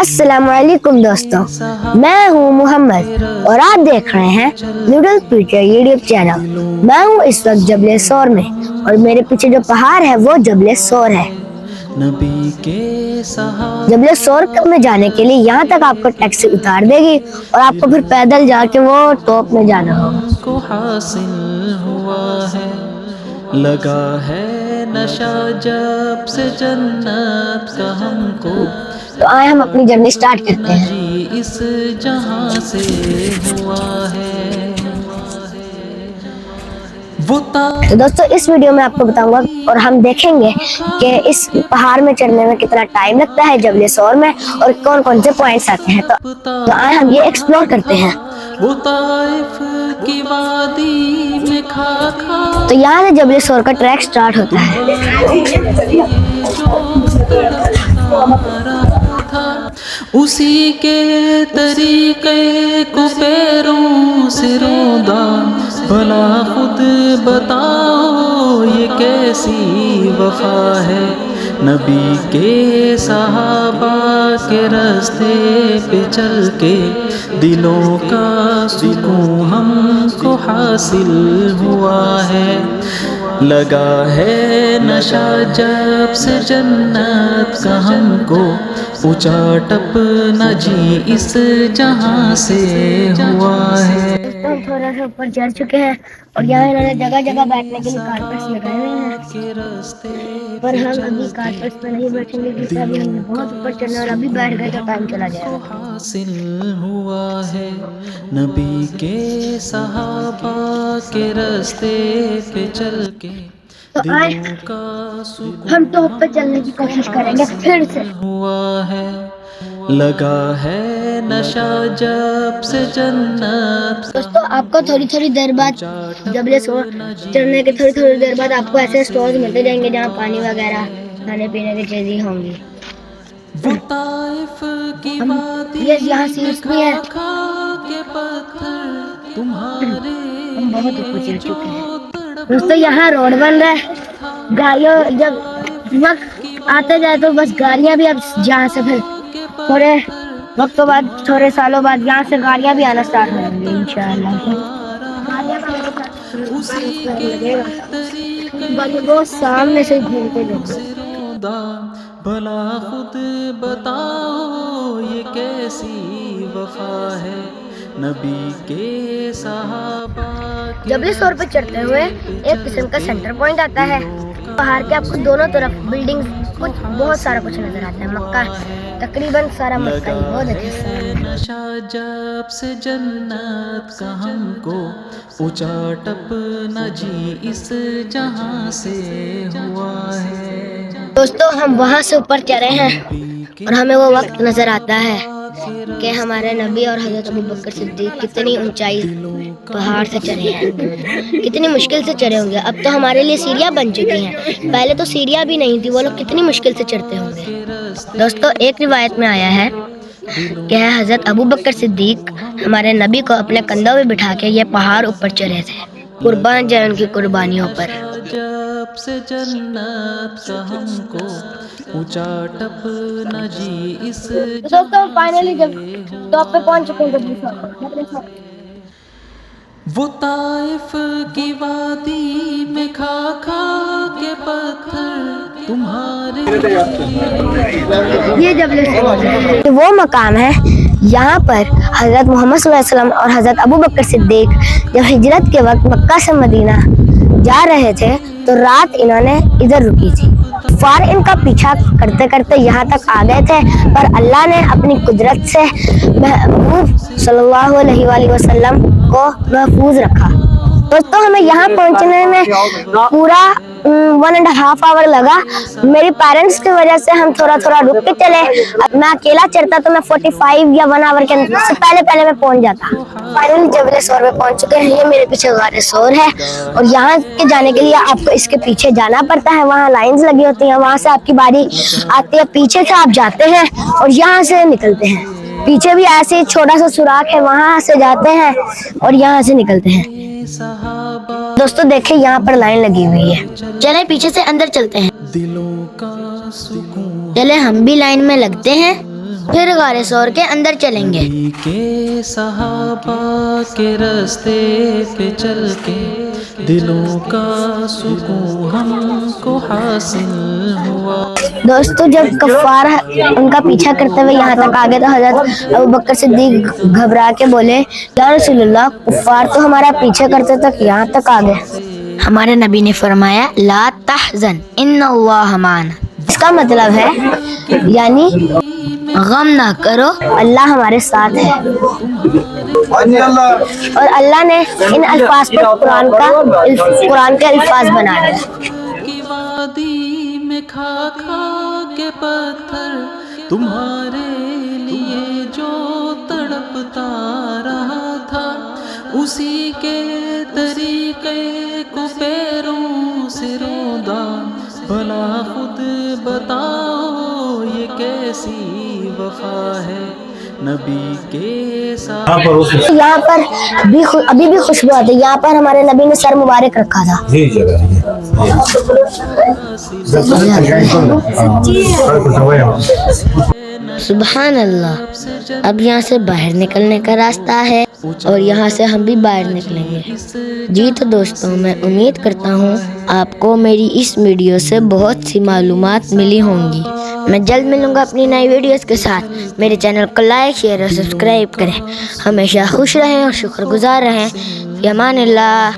السلام علیکم دوستوں، میں ہوں محمد اور آپ دیکھ رہے ہیں نوڈل فیوچر یوٹیوب چینل۔ میں ہوں اس وقت جبل سور میں اور میرے پیچھے جو پہاڑ ہے وہ جبل سور ہے۔ جبل سور میں جانے کے لیے یہاں تک آپ کو ٹیکسی اتار دے گی اور آپ کو پھر پیدل جا کے وہ ٹاپ میں جانا ہوگا۔ لگا ہے نشہ جب سے جنت کا ہم کو، تو آئے ہم اپنی جرنی سٹارٹ کرتے ہیں۔ جی اس جہاں سے ہوا ہے وہ تو دوستو اس ویڈیو میں آپ کو بتاؤں گا اور ہم دیکھیں گے کہ اس پہاڑ میں چڑھنے میں کتنا ٹائم لگتا ہے جبل سور میں اور کون کون سے پوائنٹس آتے ہیں، تو آئے ہم یہ ایکسپلور کرتے ہیں۔ وہ طائف کی وادی میں کھا کھا تو یہاں سے جبل سور کا ٹریک سٹارٹ ہوتا ہے۔ اسی کے طریقے کو پیروں سے روندا، بھلا خود بتاؤ یہ کیسی وفا ہے۔ نبی کے صحابہ کے راستے پہ چل کے دلوں کا سکون ہم کو حاصل ہوا ہے۔ لگا ہے نشہ جب سے جنت کا ہم کو، اونچا ٹپنا جی اس جہاں سے ہوا ہے۔ ہم تھوڑا سا اوپر چڑھ چکے ہیں اور یہاں انہوں نے جگہ جگہ بیٹھنے کے لیے کارپیٹس لگائے ہوئے ہیں، پر ہم ابھی کارپیٹس پہ نہیں بیٹھیں گے کیونکہ ابھی ہم نے بہت اوپر چڑھنا اور ابھی بیٹھ گئے تو ٹائم چلا جائے گا۔ حاصل ہوا ہے نبی کے صحابہ کے راستے پہ چل کے، تو آئے ہم ٹاپ پہ چلنے کی کوشش کریں گے پھر سے۔ ہوا ہے لگا ہے نشہ جب سے جنت۔ دوستو آپ کو تھوڑی تھوڑی دیر بعد جبل سور چڑھنے کے تھوڑی دیر بعد آپ کو ایسے سٹورز ملتے جائیں گے جہاں پانی وغیرہ کھانے پینے کی چیزیں ہوں گی۔ وہ طائف کی وادی یہاں میں سیٹس بھی کھا ہیں۔ کھا کے پتھر تمہارے ہم بہت اوپر چڑھ چکے ہیں دوستو، یہاں روڈ بن رہا ہے۔ گاڑیوں جب وقت آتے جائے تو بس گاڑیاں بھی اب جہاں سے پھر تھوڑے وقت بعد تھوڑے سالوں بعد یہاں سے گاڑیاں بھی آنا سٹارٹ ہو جائیں گی انشاءاللہ۔ وہ سامنے سے گھومتے بھلا خود بتاؤ یہ کیسی وفا ہے۔ نبی کے صحابہ جبل سور پہ چڑھتے ہوئے ایک قسم کا سینٹر پوائنٹ آتا ہے۔ پہاڑ کے آپ کو دونوں طرف بلڈنگ بہت سارا کچھ نظر آتا ہے۔ مکہ تقریباً سارا مکہ ہی بہت اچھا۔ نشہ جب سے جنت کا ہم کو، اونچا ٹپنا جی اس جہاں سے ہوا ہے۔ دوستو ہم وہاں سے اوپر چڑھے ہیں اور ہمیں وہ وقت نظر آتا ہے کہ ہمارے نبی اور حضرت ابوبکر صدیق کتنی اونچائی پہاڑ سے چڑھے ہیں، کتنی مشکل سے چڑھے ہوں گے۔ اب تو ہمارے لیے سیڑھیاں بن چکی ہیں، پہلے تو سیڑھیاں بھی نہیں تھی، وہ لوگ کتنی مشکل سے چڑھتے ہوں گے۔ دوستو ایک روایت میں آیا ہے کہ حضرت ابوبکر صدیق ہمارے نبی کو اپنے کندھوں پہ بٹھا کے یہ پہاڑ اوپر چڑھے تھے، قربان جائے ان کی قربانیوں پر۔ جب سے جنت کا ہم کو، اونچا ٹپنا جی اس دوستو فائنلی جب ٹاپ پہ پہنچ چکے ہیں وہ طائف کی وادی میں کھا کھا کے پتھر تمہارے۔ یہ جبل سور وہ مقام ہے یہاں پر حضرت محمد صلی اللہ علیہ وسلم اور حضرت ابوبکر صدیق جب ہجرت کے وقت مکہ سے مدینہ جا رہے تھے تو رات انہوں نے ادھر رکی تھی۔ کفار ان کا پیچھا کرتے کرتے یہاں تک آ گئے تھے، پر اللہ نے اپنی قدرت سے محبوب صلی اللہ علیہ وآلہ وسلم کو محفوظ رکھا۔ دوستو ہمیں یہاں پہنچنے میں پورا 1.5 آور لگا۔ میری پیرنٹس کی وجہ سے ہم تھوڑا رک کے چلے۔ میں اکیلا چڑھتا تو میں 45 یا 1 آور کے سے پہلے میں پہنچ جاتا۔ فائنلی جبل سور میں پہنچ چکے ہیں۔ یہ میرے پیچھے غار سور ہے اور یہاں کے جانے کے لیے آپ کو اس کے پیچھے جانا پڑتا ہے، وہاں لائنز لگی ہوتی ہیں، وہاں سے آپ کی باری آتی ہے، پیچھے سے آپ جاتے ہیں اور یہاں سے نکلتے ہیں۔ پیچھے بھی ایسے چھوٹا سا سوراخ ہے، وہاں سے جاتے ہیں اور یہاں سے نکلتے ہیں۔ دوستو دیکھیں یہاں پر لائن لگی ہوئی ہے، چلیں پیچھے سے اندر چلتے ہیں۔ دلوں کا سکون چلے ہم بھی لائن میں لگتے ہیں پھر غار ثور کے اندر چلیں گے۔ نبی کے صحابہ کے راستے پہ چل کے دلوں کا سکون ہم کو حاصل ہوا۔ دوستو جب کفار ان کا پیچھا کرتے ہوئے یہاں تک آگے تو حضرت ابوبکر صدیق گھبرا کے بولے یا رسول اللہ کفار تو ہمارا پیچھے کرتے تک یہاں تک آگے۔ ہمارے نبی نے فرمایا لا تحزن ان اللہ معنا، اس کا مطلب ہے یعنی غم نہ کرو اللہ ہمارے ساتھ ہے۔ اور اللہ نے ان الفاظ پر قرآن کے الفاظ بنا دیا۔ کی وادی میں کھا کھا کے پتھر تمہارے لیے جو تڑپتا رہا تھا، اسی کے طریقے کو پیروں سے روندا، بھلا خود بتاؤ یہ کیسی وفا ہے نبی کے ساتھ۔ یہاں پر ابھی بھی خوشبو آتی ہے، یہاں پر ہمارے نبی نے سر مبارک رکھا تھا۔ سبحان اللہ۔ اب یہاں سے باہر نکلنے کا راستہ ہے اور یہاں سے ہم بھی باہر نکلیں گے۔ جی تو دوستوں میں امید کرتا ہوں آپ کو میری اس ویڈیو سے بہت سی معلومات ملی ہوں گی۔ میں جلد ملوں گا اپنی نئی ویڈیوز کے ساتھ۔ میرے چینل کو لائک شیئر اور سبسکرائب کریں۔ ہمیشہ خوش رہیں اور شکر گزار رہیں۔ فی امان اللہ۔